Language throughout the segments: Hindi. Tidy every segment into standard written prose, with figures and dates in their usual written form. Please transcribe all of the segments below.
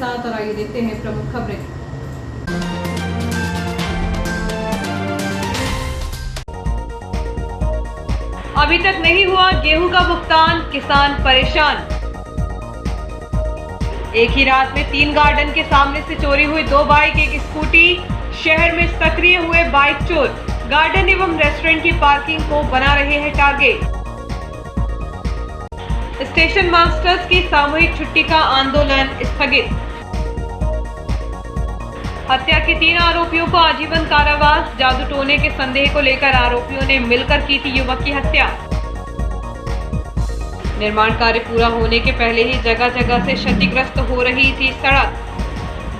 साथ और आइए देखते हैं प्रमुख खबरें। अभी तक नहीं हुआ गेहूं का भुगतान, किसान परेशान। एक ही रात में 3 गार्डन के सामने से चोरी हुई 2 बाइक, 1 स्कूटी। शहर में सक्रिय हुए बाइक चोर, गार्डन एवं रेस्टोरेंट की पार्किंग को बना रहे हैं टारगेट। स्टेशन मास्टर्स की सामूहिक छुट्टी का आंदोलन स्थगित। हत्या के 3 आरोपियों को आजीवन कारावास, जादू टोने के संदेह को लेकर आरोपियों ने मिलकर की थी युवक की हत्या। निर्माण कार्य पूरा होने के पहले ही जगह जगह से क्षतिग्रस्त हो रही थी सड़क।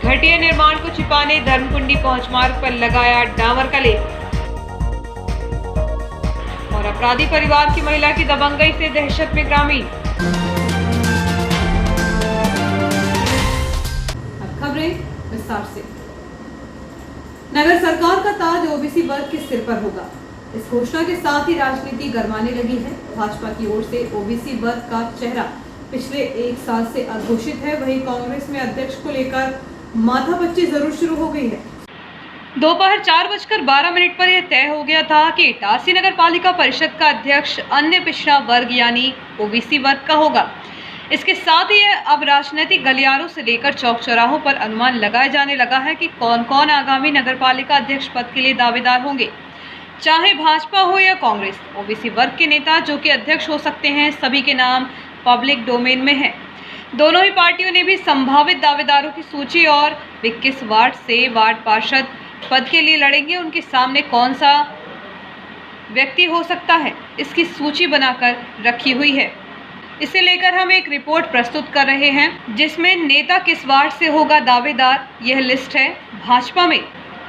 घटिया निर्माण को छिपाने धर्मकुंडी पहुंच मार्ग पर लगाया डामर का लेप। और अपराधी परिवार की महिला की दबंगई से दहशत में ग्रामीण। अब खबरें विस्तार से। नगर सरकार का ताज ओबीसी वर्ग के सिर पर होगा। इस घोषणा के साथ ही राजनीति गरमाने लगी है। भाजपा की ओर से ओबीसी वर्ग का चेहरा पिछले 1 साल से अघोषित है। वहीं कांग्रेस में अध्यक्ष को लेकर माथापच्ची जरूर शुरू हो गई है। दोपहर 4:12 पर यह तय हो गया था कि इटारसी नगर पालिका परिषद का अध्यक्ष अन्य पिछड़ा वर्ग यानी ओबीसी वर्ग का होगा। इसके साथ ही अब राजनीतिक गलियारों से लेकर चौक चौराहों पर अनुमान लगाया जाने लगा है कि कौन कौन आगामी नगर पालिका अध्यक्ष पद के लिए दावेदार होंगे। चाहे भाजपा हो या कांग्रेस, ओबीसी वर्ग के नेता जो कि अध्यक्ष हो सकते हैं, सभी के नाम पब्लिक डोमेन में हैं। दोनों ही पार्टियों ने भी संभावित दावेदारों की सूची और 21 वार्ड से वार्ड पार्षद पद के लिए लड़ेंगे, उनके सामने कौन सा व्यक्ति हो सकता है, इसकी सूची बनाकर रखी हुई है। इसे लेकर हम एक रिपोर्ट प्रस्तुत कर रहे हैं जिसमें नेता किस वार्ड से होगा दावेदार, यह लिस्ट है भाजपा में।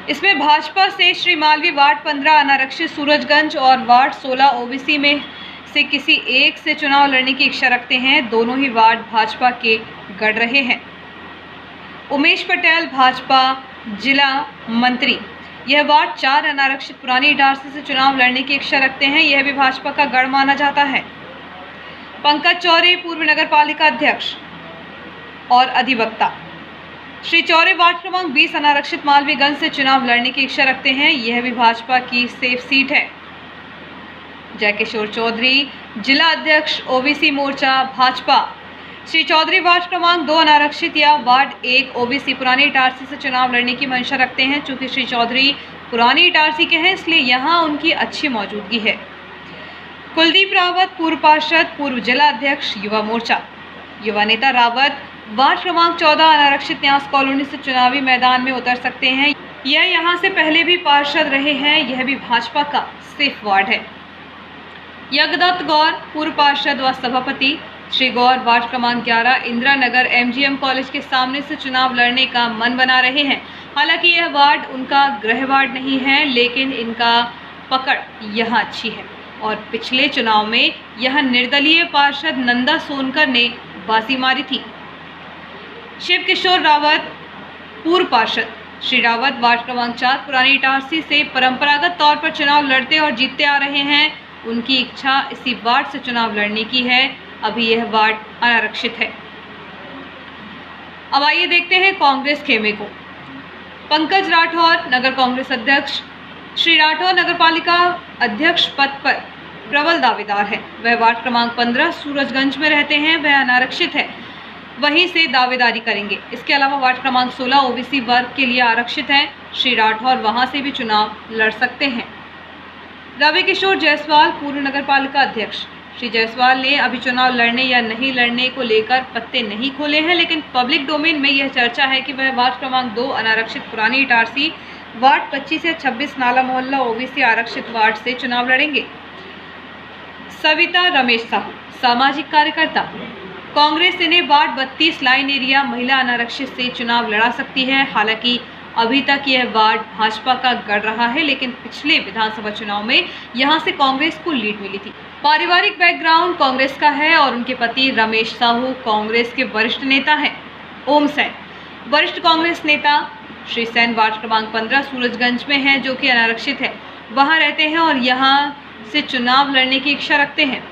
इसमें भाजपा से श्री मालवी वार्ड 15 अनारक्षित सूरजगंज और वार्ड 16 ओबीसी में से किसी एक से चुनाव लड़ने की इच्छा रखते हैं। दोनों ही वार्ड भाजपा के गढ़ रहे हैं। उमेश पटेल भाजपा जिला मंत्री, यह वार्ड 4 अनारक्षित पुरानी इटारसी से चुनाव लड़ने की इच्छा रखते हैं। यह भी भाजपा का गढ़ माना जाता है। पंकज चौरे पूर्व नगर पालिका अध्यक्ष और अधिवक्ता, श्री चौरे वार्ड क्रमांक 20 अनारक्षित मालवीगंज से चुनाव लड़ने की इच्छा रखते हैं। यह भी भाजपा की सेफ सीट है। जयकिशोर चौधरी जिला अध्यक्ष ओबीसी मोर्चा भाजपा, श्री चौधरी वार्ड क्रमांक 2 अनारक्षित या वार्ड 1 ओबीसी पुरानी इटारसी से चुनाव लड़ने की मंशा रखते हैं। चूंकि श्री चौधरी पुरानी इटारसी के हैं, इसलिए यहाँ उनकी अच्छी मौजूदगी है। कुलदीप रावत पूर्व पार्षद, पूर्व जिला अध्यक्ष युवा मोर्चा, युवा नेता रावत वार्ड क्रमांक 14 अनारक्षित न्यास कॉलोनी से चुनावी मैदान में उतर सकते हैं। यह यहाँ से पहले भी पार्षद रहे हैं। यह भी भाजपा का सेफ वार्ड है। यज्ञदत्त गौर पूर्व पार्षद व सभापति, श्री गौर वार्ड क्रमांक 11 इंदिरा नगर एमजीएम कॉलेज के सामने से चुनाव लड़ने का मन बना रहे हैं। हालांकि यह वार्ड उनका गृह वार्ड नहीं है, लेकिन इनका पकड़ यहाँ अच्छी है और पिछले चुनाव में यह निर्दलीय पार्षद नंदा सोनकर ने बाजी मारी थी। शिव किशोर रावत पूर्व पार्षद, श्री रावत वार्ड क्रमांक 4 पुरानी इटारसी से परंपरागत तौर पर चुनाव लड़ते और जीतते आ रहे हैं। उनकी इच्छा इसी वार्ड से चुनाव लड़ने की है। अभी यह वार्ड अनारक्षित है। अब आइए देखते हैं कांग्रेस खेमे को। पंकज राठौर नगर कांग्रेस अध्यक्ष, श्री राठौर नगर पालिका अध्यक्ष पद पर प्रबल दावेदार है। वह वार्ड क्रमांक 15 सूरजगंज में रहते हैं। वह अनारक्षित है, वहीं से दावेदारी करेंगे। इसके अलावा वार्ड क्रमांक 16 ओबीसी वर्ग के लिए आरक्षित है। श्री राठौर वहां से भी चुनाव लड़ सकते हैं। रवि किशोर जायसवाल पूर्व नगर पालिका अध्यक्ष, श्री जायसवाल ने अभी चुनाव लड़ने या नहीं लड़ने को लेकर पत्ते नहीं खोले हैं, लेकिन पब्लिक डोमेन में यह चर्चा है कि वह वार्ड क्रमांक 2 अनारक्षित पुरानी इटारसी, वार्ड 25 से 26 नाला मोहल्ला ओबीसी आरक्षित वार्ड से चुनाव लड़ेंगे। सविता रमेश साहू सामाजिक कार्यकर्ता, कांग्रेस इन्हें वार्ड 32 लाइन एरिया महिला अनारक्षित से चुनाव लड़ा सकती है। हालांकि अभी तक यह वार्ड भाजपा का गढ़ रहा है, लेकिन पिछले विधानसभा चुनाव में यहां से कांग्रेस को लीड मिली थी। पारिवारिक बैकग्राउंड कांग्रेस का है और उनके पति रमेश साहू कांग्रेस के वरिष्ठ नेता हैं। ओम सैन वरिष्ठ कांग्रेस नेता, श्री सैन वार्ड क्रमांक 15 सूरजगंज में है, जो कि अनारक्षित है, वहां रहते हैं और यहां से चुनाव लड़ने की इच्छा रखते हैं।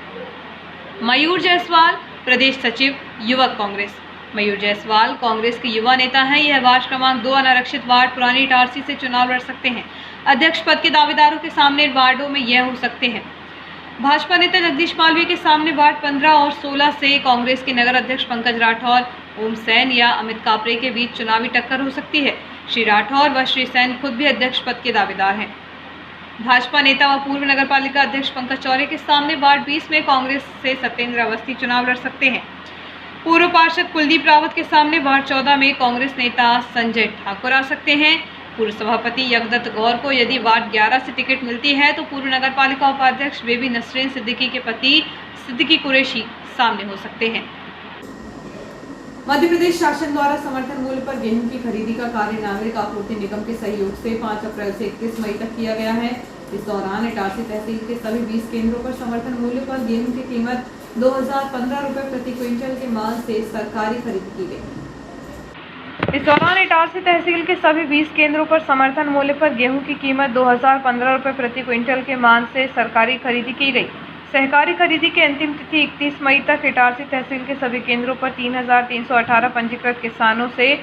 मयूर जायसवाल प्रदेश सचिव युवक कांग्रेस, मयूर जायसवाल कांग्रेस के युवा नेता हैं। यह वार्ड क्रमांक 2 अनारक्षित वार्ड पुरानी इटारसी से चुनाव लड़ सकते हैं। अध्यक्ष पद के दावेदारों के सामने इन वार्डों में यह हो सकते हैं। भाजपा नेता जगदीश मालवीय के सामने वार्ड 15 और 16 से कांग्रेस के नगर अध्यक्ष पंकज राठौर, ओम सैन या अमित कापरे के बीच चुनावी टक्कर हो सकती है। श्री राठौर व श्री सैन खुद भी अध्यक्ष पद के दावेदार हैं। भाजपा नेता व पूर्व नगर पालिका अध्यक्ष पंकज चौरे के सामने वार्ड 20 में कांग्रेस से सत्येंद्र अवस्थी चुनाव लड़ सकते हैं। पूर्व पार्षद कुलदीप रावत के सामने वार्ड 14 में कांग्रेस नेता संजय ठाकुर आ सकते हैं। पूर्व सभापति यगदत्त गौर को यदि वार्ड 11 से टिकट मिलती है तो पूर्व नगर पालिका उपाध्यक्ष बेबी नसरीन सिद्दीकी के पति सिद्दीकी कुरैशी सामने हो सकते हैं। मध्य प्रदेश शासन द्वारा समर्थन मूल्य पर गेहूं की खरीदी का कार्य नागरिक आपूर्ति निगम के सहयोग से 5 अप्रैल से 31 मई तक किया गया है। इस दौरान इटारसी तहसील के सभी 20 केंद्रों पर समर्थन मूल्य पर गेहूं की कीमत 2015 रुपए प्रति क्विंटल के माल से सरकारी खरीद की गई। इस दौरान इटारसी तहसील के सभी 20 केंद्रों पर समर्थन मूल्य पर गेहूं की कीमत 2015 रुपए प्रति क्विंटल के मान से सरकारी खरीदी की गई। सहकारी खरीदी की अंतिम तिथि 31 मई तक इटारसी तहसील के सभी केंद्रों पर 3,318 पंजीकृत किसानों से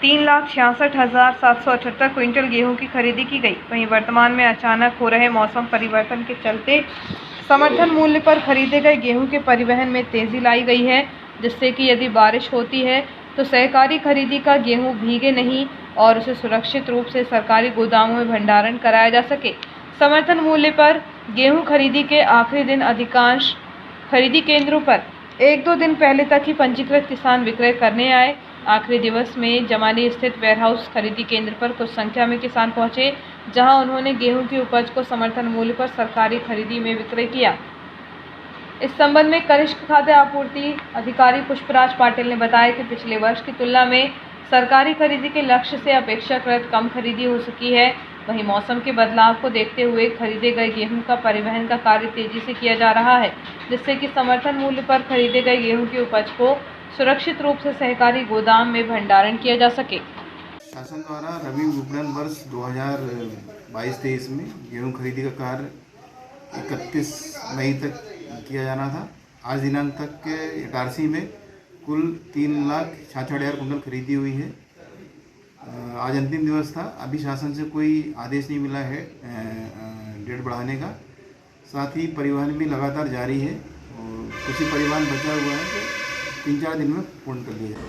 3,66,778 क्विंटल गेहूं की खरीदी की गई। वहीं वर्तमान में अचानक हो रहे मौसम परिवर्तन के चलते समर्थन मूल्य पर खरीदे गए गेहूं के परिवहन में तेजी लाई गई है, जिससे कि यदि बारिश होती है तो सहकारी खरीदी का गेहूं भीगे नहीं और उसे सुरक्षित रूप से सरकारी गोदामों में भंडारण कराया जा सके। समर्थन मूल्य पर गेहूं खरीदी के आखिरी दिन अधिकांश खरीदी केंद्रों पर 1-2 दिन पहले तक ही पंजीकृत किसान विक्रय करने आए। आखिरी दिवस में जमानी स्थित वेयरहाउस खरीदी केंद्र पर कुछ संख्या में किसान पहुंचे, जहां उन्होंने गेहूं की उपज को समर्थन मूल्य पर सरकारी खरीदी में विक्रय किया। इस संबंध में कनिष्क खाद्य आपूर्ति अधिकारी पुष्पराज पाटिल ने बताया कि पिछले वर्ष की तुलना में सरकारी खरीदी के लक्ष्य से अपेक्षाकृत कम खरीदी हो सकी है। वहीं मौसम के बदलाव को देखते हुए खरीदे गए गेहूं का परिवहन का कार्य तेजी से किया जा रहा है, जिससे कि समर्थन मूल्य पर खरीदे गए गेहूं की उपज को सुरक्षित रूप से सहकारी गोदाम में भंडारण किया जा सके। शासन द्वारा रबी विपणन वर्ष 2022-23 में गेहूं खरीदी का कार्य 31 मई तक किया जाना था। आज दिनांक तक के इटारसी में कुल 3,66,000 कुंटल खरीदी हुई है। आज अंतिम दिवस था। अभी शासन से कोई आदेश नहीं मिला है डेट बढ़ाने का। साथ ही परिवहन भी लगातार जारी है और कुछ ही परिवहन बचा हुआ है तो 3-4 दिन में पूर्ण कर दिया जाए।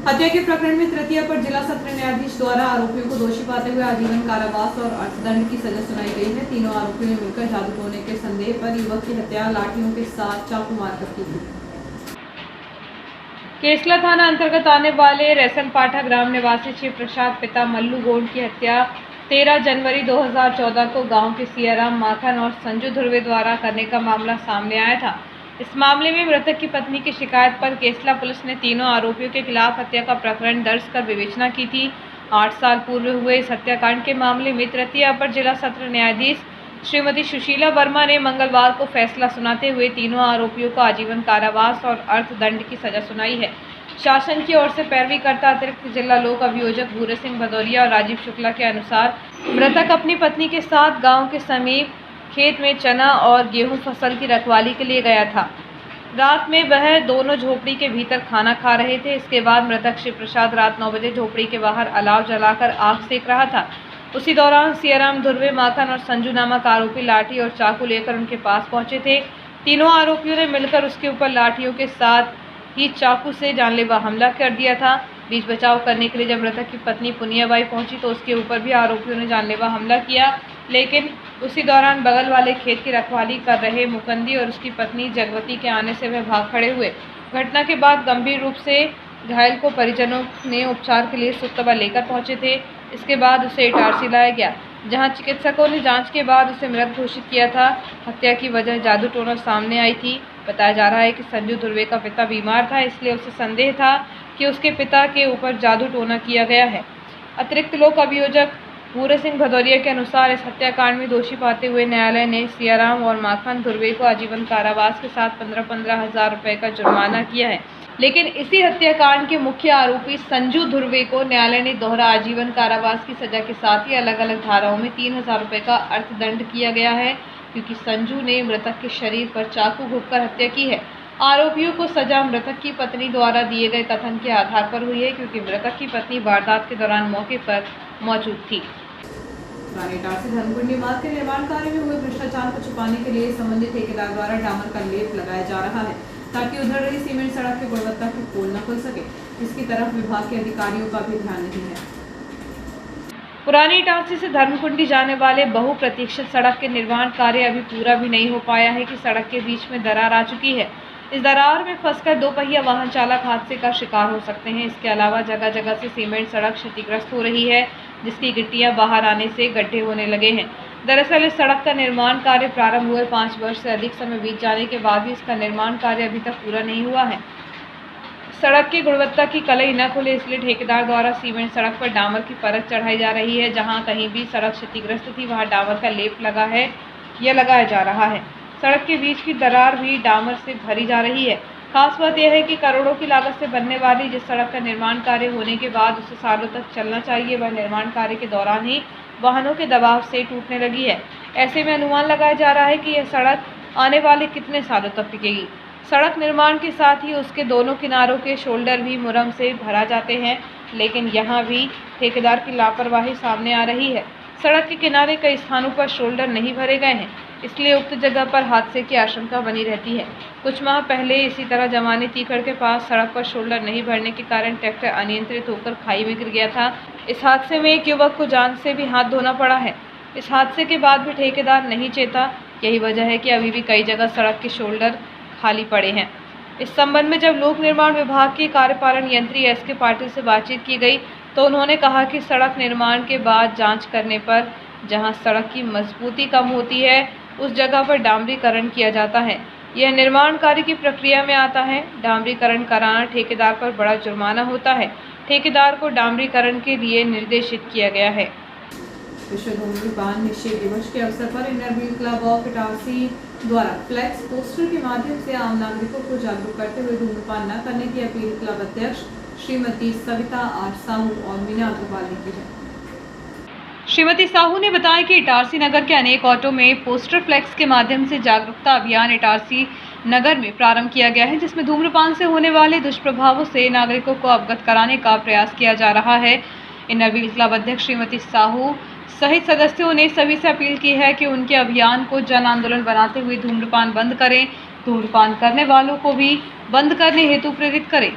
हत्या के प्रकरण में तृतीय पर जिला सत्र न्यायाधीश द्वारा आरोपियों को दोषी पाते हुए आजीवन कारावास और अर्थदंड की सजा सुनाई गई है। तीनों आरोपियों ने मिलकर जादू टोने के संदेह पर युवक की हत्या लाठियों के साथ चाकू मारकर की थी। केसला थाना अंतर्गत आने वाले रेसनपाठा ग्राम निवासी शिव प्रसाद पिता मल्लू गोंड की हत्या 13 जनवरी 2014 को गांव के सियाराम माखन और संजू धुर्वे द्वारा करने का मामला सामने आया था। इस मामले में मृतक की पत्नी की शिकायत पर केसला पुलिस ने तीनों आरोपियों के खिलाफ हत्या का प्रकरण दर्ज कर विवेचना की थी। 8 साल पूर्व हुए इस हत्याकांड के मामले में तृतीय अपर जिला सत्र न्यायाधीश श्रीमती सुशीला वर्मा ने मंगलवार को फैसला सुनाते हुए तीनों आरोपियों को आजीवन कारावास और अर्थदंड की सजा सुनाई है। शासन की ओर से पैरवी करता अतिरिक्त जिला लोक अभियोजक भूरे सिंह भदौरिया और राजीव शुक्ला के अनुसार मृतक अपनी पत्नी के साथ गांव के समीप खेत में चना और गेहूं फसल की रखवाली के लिए गया था। रात में वह दोनों झोपड़ी के भीतर खाना खा रहे थे। इसके बाद मृतक शिव प्रसाद रात 9 बजे झोपड़ी के बाहर अलाव जलाकर आग सेक रहा था। उसी दौरान सियाराम धुर्वे माखन और संजू नामक आरोपी लाठी और चाकू लेकर उनके पास पहुंचे थे। तीनों आरोपियों ने मिलकर उसके ऊपर लाठियों के साथ ही चाकू से जानलेवा हमला कर दिया था। बीच बचाव करने के लिए जब मृतक की पत्नी पुनियाबाई पहुंची तो उसके ऊपर भी आरोपियों ने जानलेवा हमला किया, लेकिन उसी दौरान बगल वाले खेत की रखवाली कर रहे मुकंदी और उसकी पत्नी जगवती के आने से वह भाग खड़े हुए। घटना के बाद गंभीर रूप से घायल को परिजनों ने उपचार के लिए सुस्तबा लेकर पहुंचे थे। इसके बाद उसे इटारसी लाया गया, जहां चिकित्सकों ने जांच के बाद उसे मृत घोषित किया था। हत्या की वजह जादू टोना सामने आई थी। बताया जा रहा है कि संजू धुर्वे का पिता बीमार था, इसलिए उसे संदेह था कि उसके पिता के ऊपर जादू टोना किया गया है। अतिरिक्त लोक अभियोजक भूरे सिंह भदौरिया के अनुसार इस हत्याकांड में दोषी पाते हुए न्यायालय ने सियाराम और माखन धुर्वे को आजीवन कारावास के साथ 15-15 हज़ार रुपये का जुर्माना किया है। लेकिन इसी हत्याकांड के मुख्य आरोपी संजू धुर्वे को न्यायालय ने दोहरा आजीवन कारावास की सजा के साथ ही अलग अलग धाराओं में 3,000 रुपये का अर्थदंड किया गया है, क्योंकि संजू ने मृतक के शरीर पर चाकू घोंपकर हत्या की है। आरोपियों को सजा मृतक की पत्नी द्वारा दिए गए कथन के आधार पर हुई है, क्योंकि मृतक की पत्नी वारदात के दौरान मौके पर मौजूद थी। पुरानी इटारसी धर्मकुंडी मार्ग के निर्माण कार्य में हुए भ्रष्टाचार को छुपाने के लिए संबंधित ठेकेदार द्वारा डामर का लेप लगाया जा रहा है, ताकि उधर रही सीमेंट सड़क की गुणवत्ता की पोल न खुल सके। इसकी तरफ विभाग के अधिकारियों का भी ध्यान नहीं है। पुरानी इटारसी से धर्मकुंडी जाने वाले बहुप्रतीक्षित सड़क के निर्माण कार्य अभी पूरा भी नहीं हो पाया है कि सड़क के बीच में दरार आ चुकी है। इस दरार में फंसकर दो पहिया वाहन चालक हादसे का शिकार हो सकते हैं। इसके अलावा जगह जगह से सीमेंट सड़क क्षतिग्रस्त हो रही है, जिसकी गिट्टियां बाहर आने से गड्ढे होने लगे हैं। दरअसल इस सड़क का निर्माण कार्य प्रारंभ हुए 5 वर्ष से अधिक समय बीत जाने के बाद भी इसका निर्माण कार्य अभी तक पूरा नहीं हुआ है। सड़क की गुणवत्ता की कलई न खुले, इसलिए ठेकेदार द्वारा सीमेंट सड़क पर डामर की परत चढ़ाई जा रही है। जहां कहीं भी सड़क क्षतिग्रस्त थी, वहां डामर का लेप लगा है या लगाया जा रहा है। सड़क के बीच की दरार भी डामर से भरी जा रही है। खास बात यह है कि करोड़ों की लागत से बनने वाली जिस सड़क का निर्माण कार्य होने के बाद उसे सालों तक चलना चाहिए, वह निर्माण कार्य के दौरान ही वाहनों के दबाव से टूटने लगी है। ऐसे में अनुमान लगाया जा रहा है कि यह सड़क आने वाले कितने सालों तक टिकेगी। सड़क निर्माण के साथ ही उसके दोनों किनारों के शोल्डर भी मुरम से भरा जाते हैं, लेकिन यहाँ भी ठेकेदार की लापरवाही सामने आ रही है। सड़क के किनारे कई स्थानों पर शोल्डर नहीं भरे गए हैं, इसलिए उक्त जगह पर हादसे की आशंका बनी रहती है। कुछ माह पहले इसी तरह जमानी तीखड़ के पास सड़क पर शोल्डर नहीं भरने के कारण ट्रैक्टर अनियंत्रित होकर खाई में गिर गया था। इस हादसे में एक युवक को जान से भी हाथ धोना पड़ा है। इस हादसे के बाद भी ठेकेदार नहीं चेता। यही वजह है कि अभी भी कई जगह सड़क के शोल्डर खाली पड़े हैं। इस संबंध में जब लोक निर्माण विभाग के कार्यपालन यंत्री एस.के. पाटिल से बातचीत की गई, तो उन्होंने कहा कि सड़क निर्माण के बाद जांच करने पर जहां सड़क की मजबूती कम होती है, उस जगह पर डामरीकरण किया जाता है। यह निर्माण कार्य की प्रक्रिया में आता है। डामरीकरण कराना ठेकेदार पर बड़ा जुर्माना होता है। ठेकेदार को डामरीकरण के लिए निर्देशित किया गया है। विश्व धूम्रपान निषेध दिवस के अवसर पर inner wheel club of Itarsi द्वारा फ्लैक्स पोस्टर के माध्यम से आम नागरिकों को जागरूक करते हुए धूम्रपान न करने की अपील क्लब अध्यक्ष श्रीमती सविता आर साहू और मीना अग्रवाल ने की है। श्रीमती साहू ने बताया कि इटारसी नगर के अनेक ऑटो में पोस्टर फ्लैक्स के माध्यम से जागरूकता अभियान इटारसी नगर में प्रारंभ किया गया है, जिसमें धूम्रपान से होने वाले दुष्प्रभावों से नागरिकों को अवगत कराने का प्रयास किया जा रहा है। इनर व्हील क्लब अध्यक्ष श्रीमती साहू सहित सदस्यों ने सभी से अपील की है कि उनके अभियान को जन आंदोलन बनाते हुए धूम्रपान बंद करें, धूम्रपान करने वालों को भी बंद करने हेतु प्रेरित करें।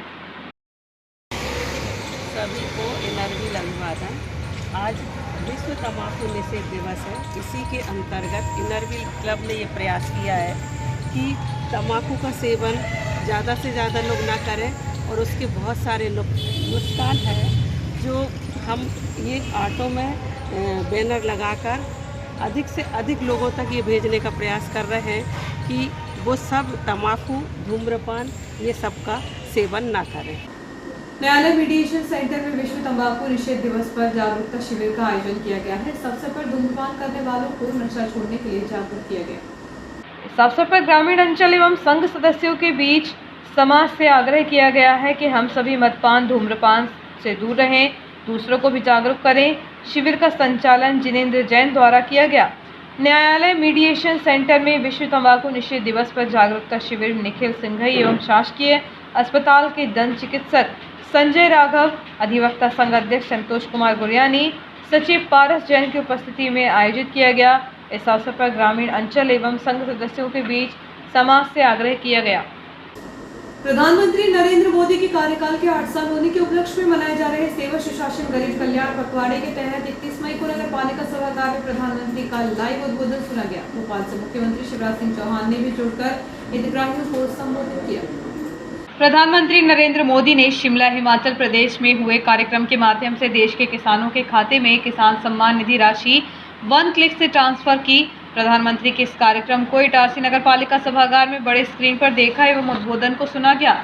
सभी को इनर व्हील अभिवादन। आज विश्व तंबाकू निषेध दिवस है। इसी के अंतर्गत इनर व्हील क्लब ने ये प्रयास किया है कि तंबाकू का सेवन ज़्यादा से ज़्यादा लोग ना करें, और उसके बहुत सारे नुकसान है जो हम ये ऑटो में बैनर लगाकर अधिक से अधिक लोगों तक ये भेजने का प्रयास कर रहे हैं कि वो सब तंबाकू, धूम्रपान ये सब का सेवन ना करें। न्यायालय मीडिएशन सेंटर में विश्व तंबाकू निषेध दिवस पर जागरूकता शिविर का आयोजन किया गया है। इस अवसर पर धूम्रपान करने वालों को नशा छोड़ने के लिए जागरूक किया गया। इस अवसर पर ग्रामीण अंचल एवं संघ सदस्यों के बीच समाज से आग्रह किया गया है कि हम सभी मदपान, धूम्रपान से दूर रहें, दूसरों को भी जागरूक करें। शिविर का संचालन जिनेंद्र जैन द्वारा किया गया। न्यायालय मीडिएशन सेंटर में विश्व तंबाकू निषेध दिवस पर जागरूकता शिविर निखिल सिंघई एवं शासकीय अस्पताल के दंत चिकित्सक संजय राघव, अधिवक्ता संघ अध्यक्ष संतोष कुमार गुरियानी, सचिव पारस जैन की उपस्थिति में आयोजित किया गया। इस अवसर पर ग्रामीण अंचल एवं संघ सदस्यों के बीच समाज से आग्रह किया गया। प्रधानमंत्री नरेंद्र मोदी के कार्यकाल के 8 साल होने के उपलक्ष्य में मनाए जा रहे सेवा सुशासन गरीब कल्याण पखवाड़े के तहत 31 मई को नगर पालिका सभागार में प्रधानमंत्री का लाइव उद्बोधन सुना गया। भोपाल से मुख्यमंत्री शिवराज सिंह चौहान ने भी जुड़कर हितग्राहियों को संबोधित किया। प्रधानमंत्री नरेंद्र मोदी ने शिमला, हिमाचल प्रदेश में हुए कार्यक्रम के माध्यम से देश के किसानों के खाते में किसान सम्मान निधि राशि 1 क्लिक से ट्रांसफर की। प्रधानमंत्री के इस कार्यक्रम को इटारसी नगर पालिका सभागार में बड़े स्क्रीन पर देखा एवं उद्बोधन को सुना गया।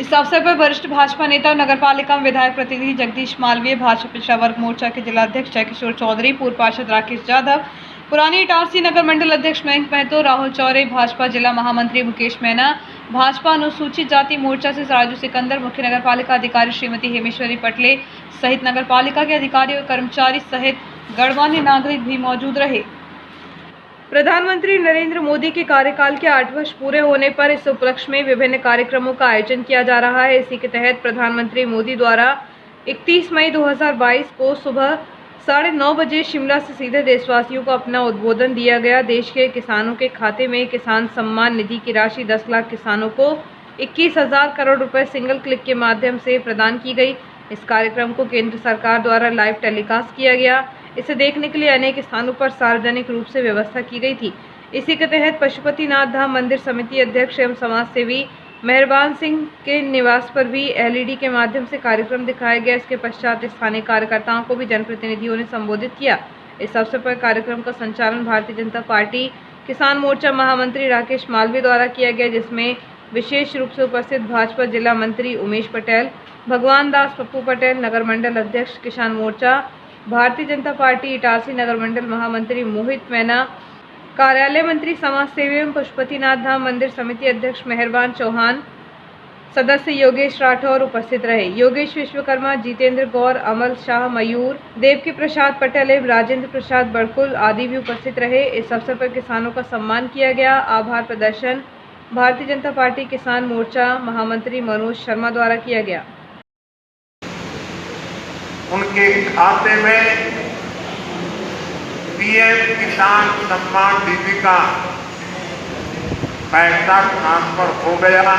इस अवसर पर वरिष्ठ भाजपा नेता और नगर पालिका में विधायक प्रतिनिधि जगदीश मालवीय, भाजपा पिछड़ा वर्ग मोर्चा के जिलाध्यक्ष जयकिशोर चौधरी, पूर्व पार्षद राकेश यादव, पुरानी इटारसी नगर मंडल अध्यक्ष मयंक महतो, राहुल चौरे, भाजपा जिला महामंत्री मुकेश मैना, भाजपा अनुसूचित जाति मोर्चा से राजू सिकंदर, मुख्य नगर पालिका अधिकारी श्रीमती हेमेश्वरी पटले सहित नगर पालिका के अधिकारी और कर्मचारी सहित गणमान्य नागरिक भी मौजूद रहे। प्रधानमंत्री नरेंद्र मोदी के कार्यकाल के 8 वर्ष पूरे होने पर इस उपलक्ष्य में विभिन्न कार्यक्रमों का आयोजन किया जा रहा है। इसी के तहत प्रधानमंत्री मोदी द्वारा 31 मई 2022 को सुबह 9:30 बजे शिमला से सीधे देशवासियों को अपना उद्बोधन दिया गया। देश के किसानों के खाते में किसान सम्मान निधि की राशि 10 लाख किसानों को 21,000 करोड़ रुपए सिंगल क्लिक के माध्यम से प्रदान की गई। इस कार्यक्रम को केंद्र सरकार द्वारा लाइव टेलीकास्ट किया गया। इसे देखने के लिए अनेक स्थानों पर सार्वजनिक रूप से व्यवस्था की गई थी। इसी के तहत पशुपतिनाथ धाम मंदिर समिति अध्यक्ष एवं समाज सेवी मेहरबान सिंह के निवास पर भी LED के माध्यम से कार्यक्रम दिखाया गया। इसके पश्चात स्थानीय कार्यकर्ताओं को भी जनप्रतिनिधियों ने संबोधित किया। इस अवसर पर कार्यक्रम का संचालन भारतीय जनता पार्टी किसान मोर्चा महामंत्री राकेश मालवीय द्वारा किया गया, जिसमें विशेष रूप से उपस्थित भाजपा जिला मंत्री उमेश पटेल, भगवान दास पप्पू पटेल, नगर मंडल अध्यक्ष किसान मोर्चा भारतीय जनता पार्टी इटारसी नगर मंडल महामंत्री मोहित मैना, कार्यालय मंत्री समाज सेवी एवं पशुपतिनाथ धाम मंदिर समिति अध्यक्ष मेहरबान चौहान, सदस्य योगेश राठौर उपस्थित रहे। योगेश विश्वकर्मा, जितेंद्र गौर, अमल शाह, मयूर, देवकी प्रसाद पटेल एवं राजेंद्र प्रसाद बड़कुल आदि भी उपस्थित रहे। इस अवसर पर किसानों का सम्मान किया गया। आभार प्रदर्शन भारतीय जनता पार्टी किसान मोर्चा महामंत्री मनोज शर्मा द्वारा किया गया। उनके खाते में PM किसान सम्मान निधि का पैसा ट्रांसफर हो गया,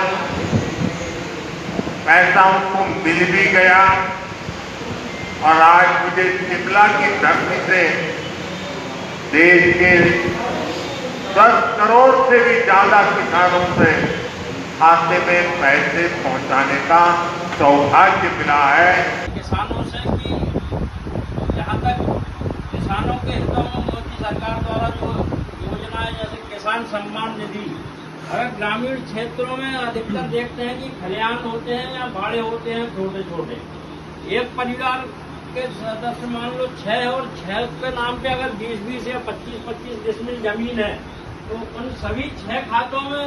पैसा उनको मिल भी गया और आज मुझे शिमला की धरती से देश के 10 करोड़ से भी ज्यादा किसानों से खाते में पैसे पहुंचाने का सौभाग्य मिला है। किसानों से कि जहाँ तक किसानों के हितों में मोदी सरकार द्वारा जो योजनाएं जैसे किसान सम्मान निधि, अगर ग्रामीण क्षेत्रों में अधिकतर देखते हैं कि खलिहान होते हैं या भाड़े होते हैं छोटे छोटे, एक परिवार के सदस्य मान लो 6 और 6 के नाम पे अगर 20-20 या 25-25 डिसमिल जमीन है तो उन सभी 6 खातों में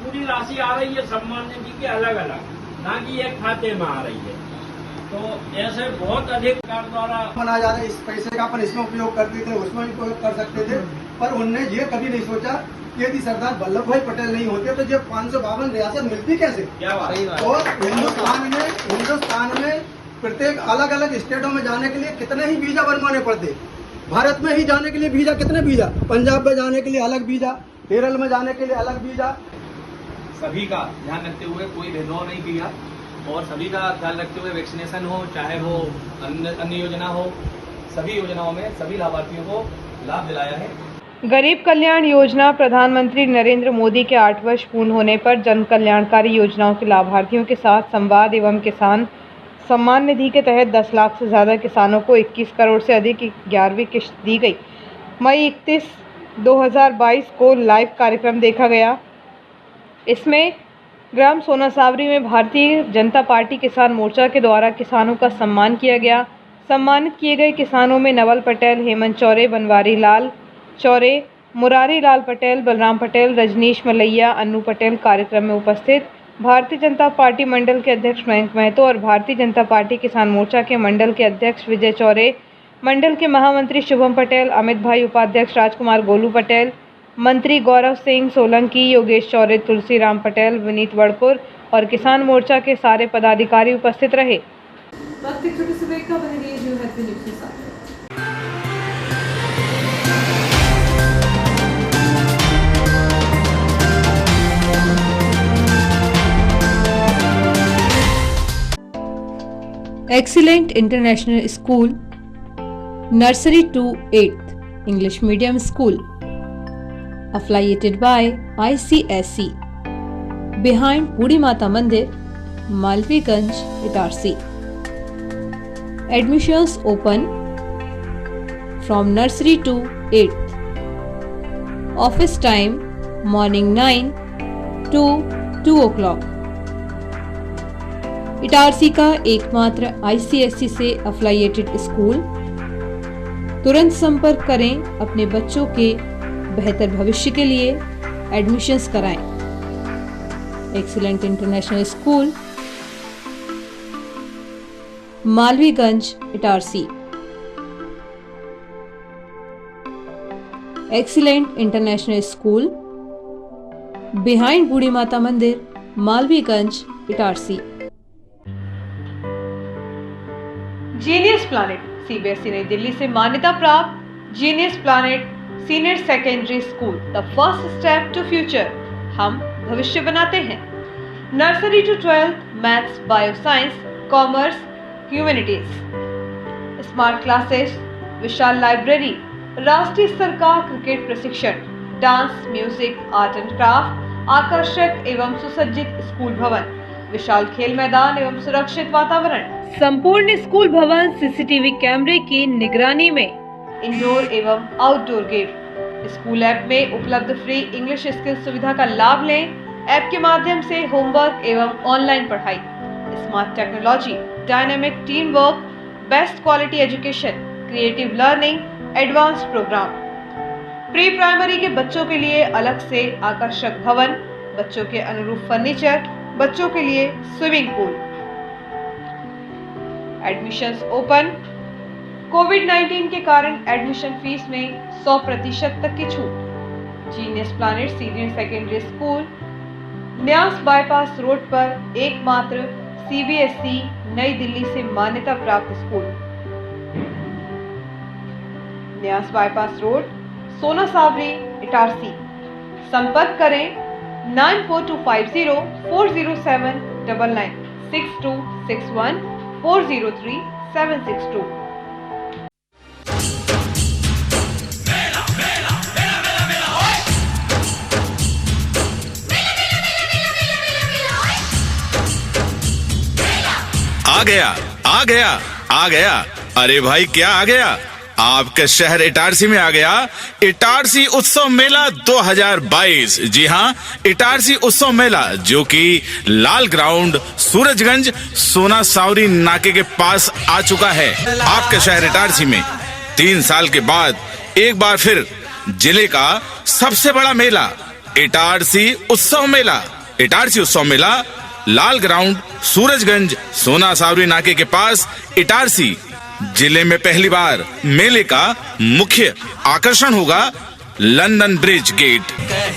पूरी राशि आ रही है सम्मान निधि के अलग अलग, ना कि एक खाते में आ रही है। तो ऐसे बहुत अधिक सरकार द्वारा बनाया जा रहा है। इस पैसे का अपन इसमें उपयोग करते थे, उसमें भी उपयोग कर सकते थे, पर उनने ये कभी नहीं सोचा कि यदि सरदार वल्लभ भाई पटेल नहीं होते तो जो 552 रियासत मिलती कैसे। और हिंदुस्तान में प्रत्येक अलग अलग स्टेटों में जाने के लिए कितने ही वीजा बनवाने पड़ते। भारत में ही जाने के लिए वीजा, कितने वीजा, पंजाब में जाने के लिए अलग वीजा, केरल में जाने के लिए अलग वीजा। सभी का ध्यान रखते हुए कोई भेदभाव नहीं किया और सभी का ख्याल रखते हुए वैक्सीनेशन हो चाहे वो अन्य योजना हो, सभी योजनाओं में सभी लाभार्थियों को लाभ दिलाया है। गरीब कल्याण योजना प्रधानमंत्री नरेंद्र मोदी के 8 वर्ष पूर्ण होने पर जन कल्याणकारी योजनाओं के लाभार्थियों के साथ संवाद एवं किसान सम्मान निधि के तहत 10 लाख से ज़्यादा किसानों को 21 करोड़ से अधिक की 11वीं किश्त दी गई। मई 31, 2022 को लाइव कार्यक्रम देखा गया। इसमें ग्राम सोनासावरी में भारतीय जनता पार्टी किसान मोर्चा के द्वारा किसानों का सम्मान किया गया। सम्मानित किए गए किसानों में नवल पटेल, हेमंत चौरे, बनवारी लाल चौरे, मुरारी लाल पटेल, बलराम पटेल, रजनीश मलैया, अन्नू पटेल कार्यक्रम में उपस्थित भारतीय जनता पार्टी मंडल के अध्यक्ष मयंक महतो और भारतीय जनता पार्टी किसान मोर्चा के मंडल के अध्यक्ष विजय चौरे, मंडल के महामंत्री शुभम पटेल, अमित भाई उपाध्यक्ष राजकुमार गोलू पटेल, मंत्री गौरव सिंह सोलंकी, योगेश चौरे, तुलसीराम पटेल, विनीत वड़पुर और किसान मोर्चा के सारे पदाधिकारी उपस्थित रहे। वक्त एक छोटे से ब्रेक का, बने रहिए जियो हैप्पी न्यूज़ के साथ। Excellent International School, Nursery to 8th English Medium School, affiliated by ICSE, behind Budi Mata Mandir, Malviganj, Itarsi. Admissions open from nursery to 8th. Office time morning 9 to 2 o'clock. Itarsi का एकमात्र ICSE से अफिलिएटेड स्कूल। तुरंत संपर्क करें अपने बच्चों के बेहतर भविष्य के लिए एडमिशन्स कराएं। Excellent international school, Malviganj, Itarsi. Excellent international school, behind Budhi Mata Mandir, Malviganj, Itarsi. Genius planet CBSE Nai Delhi से मान्यता प्राप्त genius planet senior secondary school, the first step to future. हम भविष्य बनाते हैं। Nursery to 12th maths, bio science, commerce, humanities, smart classes, विशाल लाइब्रेरी, राष्ट्रीय स्तर का क्रिकेट प्रशिक्षण, dance, music, art and craft, आकर्षक एवं सुसज्जित स्कूल भवन, विशाल खेल मैदान एवं सुरक्षित वातावरण। संपूर्ण स्कूल भवन सीसीटीवी कैमरे की निगरानी में, इंडोर एवं आउटडोर गेम। स्कूल ऐप में उपलब्ध फ्री इंग्लिश स्किल सुविधा का लाभ लें। ऐप के माध्यम से होमवर्क एवं ऑनलाइन पढ़ाई, smart technology, dynamic team work, best quality education, creative learning, advance program. Pre primary के बच्चों के लिए अलग से आकर्षक भवन, बच्चों के अनुरूप फर्नीचर, बच्चों के लिए स्विमिंग पूल। Admissions open. कोविड-19 के कारण एडमिशन फीस में 100% तक की छूट। Genius planet senior secondary school, न्यास बाईपास रोड पर एकमात्र सीबीएसई नई दिल्ली से मान्यता प्राप्त स्कूल। न्यास बाईपास रोड, सोना सावरी, इटारसी। संपर्क करें 9425040799, 6261403762। आ गया। अरे भाई क्या आ गया? आपके शहर इटारसी में आ गया इटारसी उत्सव मेला 2022। जी हाँ, इटारसी उत्सव मेला जो कि लाल ग्राउंड, सूरजगंज, सोना सावरी नाके के पास आ चुका है। आपके शहर इटारसी में 3 साल के बाद एक बार फिर जिले का सबसे बड़ा मेला इटारसी उत्सव मेला। इटारसी उत्सव मेला लाल ग्राउंड, सूरजगंज, सोना सावरी नाके के पास इटारसी जिले में पहली बार। मेले का मुख्य आकर्षण होगा लंदन ब्रिज गेट।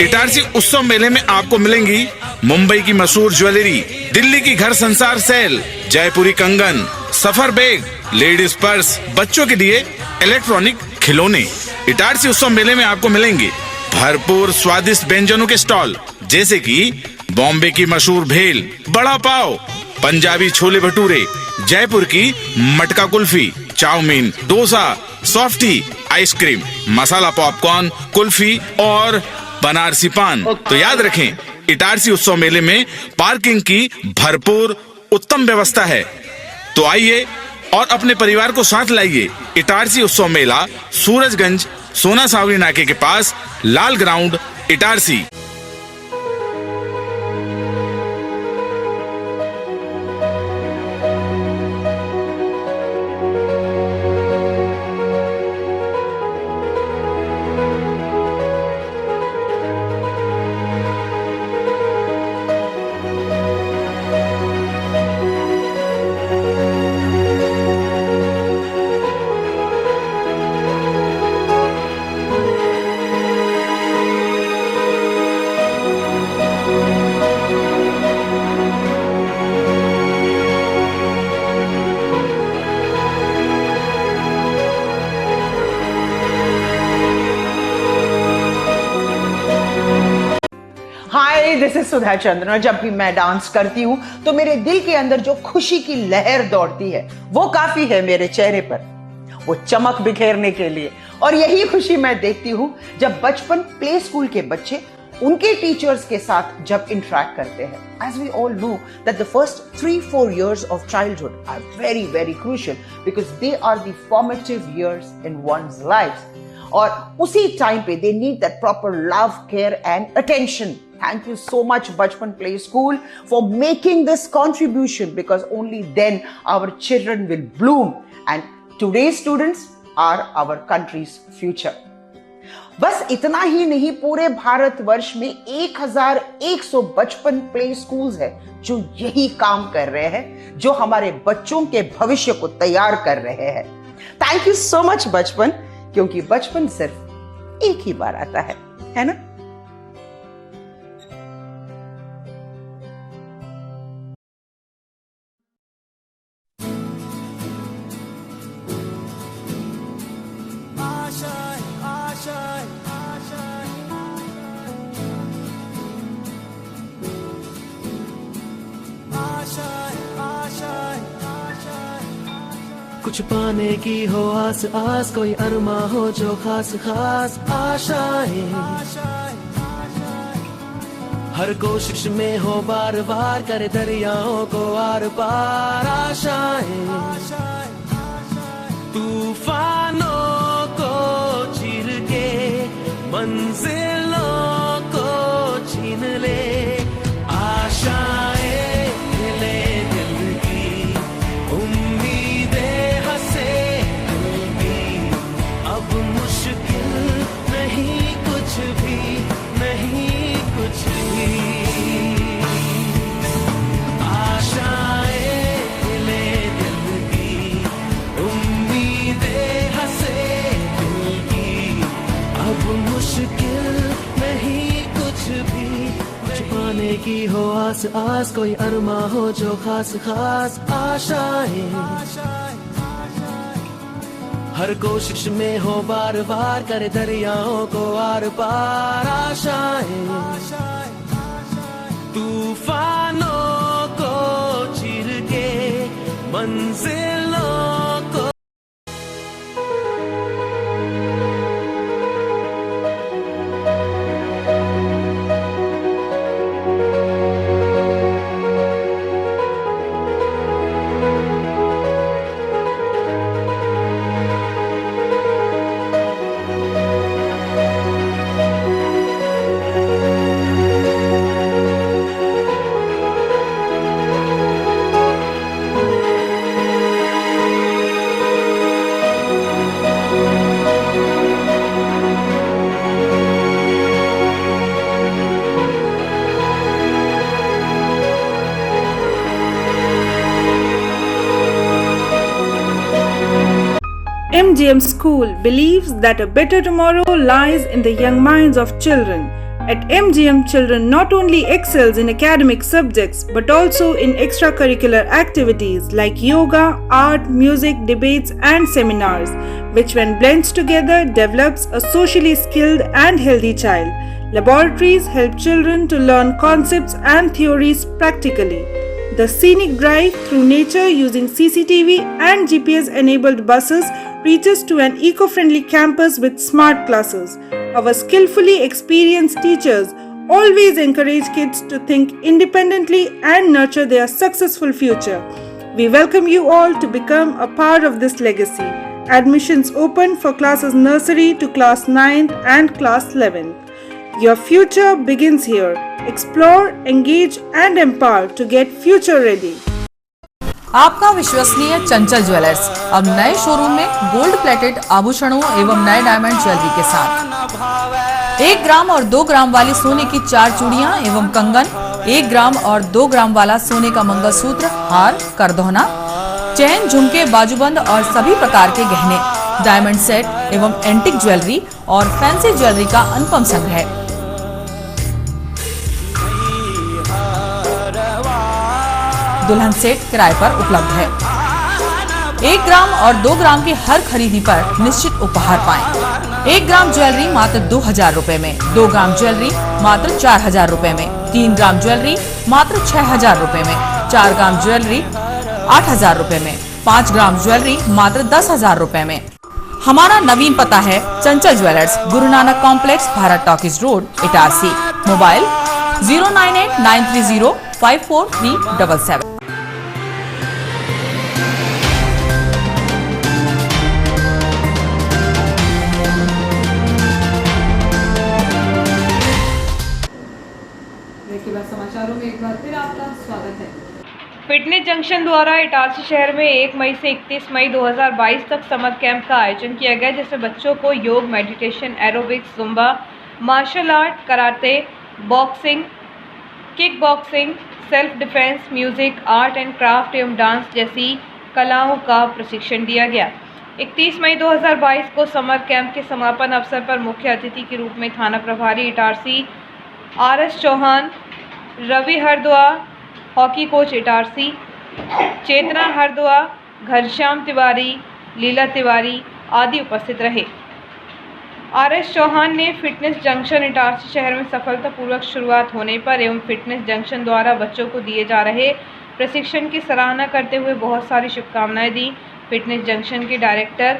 इटारसी उत्सव मेले में आपको मिलेंगी मुंबई की मशहूर ज्वेलरी, दिल्ली की घर संसार सेल, जयपुरी कंगन, सफर बैग, लेडीज पर्स, बच्चों के लिए इलेक्ट्रॉनिक खिलौने। इटारसी उत्सव मेले में आपको मिलेंगे भरपूर स्वादिष्ट व्यंजनों के स्टॉल, जैसे कि बॉम्बे की मशहूर भेल, बड़ा पाव, पंजाबी छोले भटूरे, जयपुर की matka kulfi, chowmein, dosa, softy, ice cream, masala popcorn, kulfi और बनारसी पान। तो याद रखें, इटारसी उत्सव मेले में पार्किंग की भरपूर उत्तम व्यवस्था है। तो आइए और अपने परिवार को साथ लाइए। इटारसी उत्सव मेला सूरजगंज, सोना सावरी नाके के पास, Lal ground, Itarsi. Hi, this is Sudha Chandran. और जब भी मैं डांस करती हूँ तो मेरे दिल के अंदर जो खुशी की लहर दौड़ती है वो काफी है मेरे चेहरे पर, वो चमक बिखेरने के लिए। और यही खुशी मैं देखती हूँ जब बचपन प्ले स्कूल के बच्चे उनके टीचर्स के साथ जब इंटरेक्ट करते हैं। As we all know that the first 3-4 years of childhood are very, very crucial because they are the formative years in one's life. और उसी टाइम पे they need that proper love, care and attention. Thank you so much Bachpan Play School for making this contribution, because only then our children will bloom and today's students are our country's future. बस इतना ही नहीं, पूरे भारतवर्ष में 1100 बचपन प्ले स्कूल्स है जो यही काम कर रहे हैं, जो हमारे बच्चों के भविष्य को तैयार कर रहे हैं। थैंक यू सो मच बचपन, क्योंकि बचपन सिर्फ एक ही बार आता है ना? कुछ पाने की हो आस आस, कोई अरमा हो जो खास खास आशाएं, हर कोशिश में हो बार बार, करे दरियाओं को आर पार आशाएं, तूफानों को चीर के मंजिलों को छीन ले, आशाएं ले दिल की, उम्मीदें हंसे दिल की, अब मुश्किल नहीं कुछ भी, नहीं कुछ भी, आशाएं ले दिल की, उम्मीदें हंसे दिल की, अब मुश्किल नहीं कुछ भी, कुछ पाने की हो आस आस, कोई अरमा हो जो खास खास आशाएं, हर कोशिश में हो बार बार, करे दरियाओं को आर पार आशाएं, तूफानों को चीर के मंजिलों को। MGM School believes that a better tomorrow lies in the young minds of children. At MGM, children not only excels in academic subjects but also in extracurricular activities like yoga, art, music, debates and seminars, which when blends together develops a socially skilled and healthy child. Laboratories help children to learn concepts and theories practically. The scenic drive through nature using CCTV and GPS-enabled buses reaches to an eco-friendly campus with smart classes. Our skillfully experienced teachers always encourage kids to think independently and nurture their successful future. We welcome you all to become a part of this legacy. Admissions open for classes nursery to class 9th and class 11th. Your future begins here. Explore, engage and empower to get future ready. आपका विश्वसनीय चंचल ज्वेलर्स अब नए शोरूम में गोल्ड प्लेटेड आभूषणों एवं नए डायमंड ज्वेलरी के साथ 1 ग्राम और 2 ग्राम वाली सोने की 4 चूड़ियां एवं कंगन, 1 ग्राम और 2 ग्राम वाला सोने का मंगलसूत्र, हार, करदौना, चैन, झुमके, बाजूबंद और सभी प्रकार के गहने, डायमंड सेट एवं एंटिक ज्वेलरी और फैंसी ज्वेलरी का अनुपम संग्रह। दुल्हन सेट किराए पर उपलब्ध है। 1 ग्राम और 2 ग्राम की हर खरीदी पर निश्चित उपहार पाएं। 1 ग्राम ज्वेलरी मात्र 2000 रुपए में, 2 ग्राम ज्वेलरी मात्र 4000 रुपए में, 3 ग्राम ज्वेलरी मात्र 6000 रुपए में, 4 ग्राम ज्वेलरी 8000 रुपए में, 5 ग्राम ज्वेलरी मात्र 10000 रुपए में। हमारा नवीन पता है चंचल jewellers, Guru Nanak complex, Bharat talkies road, Itarsi. Mobile 09893054377। समाचारों में एक बार फिर आपका स्वागत है। फिटनेस जंक्शन द्वारा इटारसी शहर में 1 मई से 31 मई 2022 तक समर कैंप का आयोजन किया गया, जिसमें बच्चों को योग, meditation, aerobics, Zumba, martial art, karate, boxing, kick boxing, self defence, music, art and craft एवं डांस जैसी कलाओं का प्रशिक्षण दिया गया। 31 मई 2022 को समर कैंप के समापन अवसर पर मुख्य अतिथि के रूप में थाना प्रभारी Itarsi RS Chauhan, Ravi Hardua, hockey coach Itarsi, Chetna Hardua, Ghanshyam Tiwari, Leela Tiwari आदि उपस्थित रहे। RS चौहान ने फिटनेस जंक्शन इटारसी शहर में सफलतापूर्वक शुरुआत होने पर एवं फिटनेस जंक्शन द्वारा बच्चों को दिए जा रहे प्रशिक्षण की सराहना करते हुए बहुत सारी शुभकामनाएं दी। फिटनेस जंक्शन के डायरेक्टर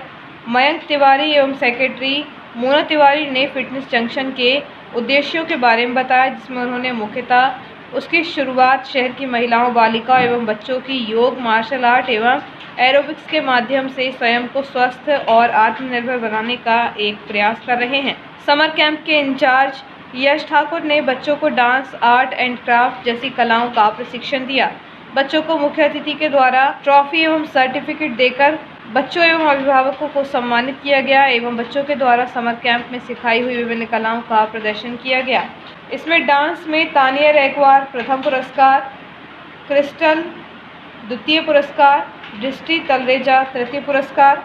मयंक तिवारी एवं सेक्रेटरी मोना तिवारी ने फिटनेस जंक्शन के उद्देश्यों के बारे में बताया, जिसमें उन्होंने मुख्यतः उसकी शुरुआत शहर की महिलाओं, बालिकाओं एवं बच्चों की योग, मार्शल आर्ट एवं एरोबिक्स के माध्यम से स्वयं को स्वस्थ और आत्मनिर्भर बनाने का एक प्रयास कर रहे हैं। समर कैंप के इंचार्ज यश ठाकुर ने बच्चों को डांस, आर्ट एंड क्राफ्ट जैसी कलाओं का प्रशिक्षण दिया। बच्चों को मुख्य अतिथि के द्वारा ट्रॉफी एवं सर्टिफिकेट देकर बच्चों एवं अभिभावकों को सम्मानित किया गया एवं बच्चों के द्वारा समर कैंप में सिखाई हुई विभिन्न कलाओं का प्रदर्शन किया गया। इसमें डांस में तानिया रैकवार प्रथम पुरस्कार, क्रिस्टल द्वितीय पुरस्कार, दृष्टि तलरेजा तृतीय पुरस्कार,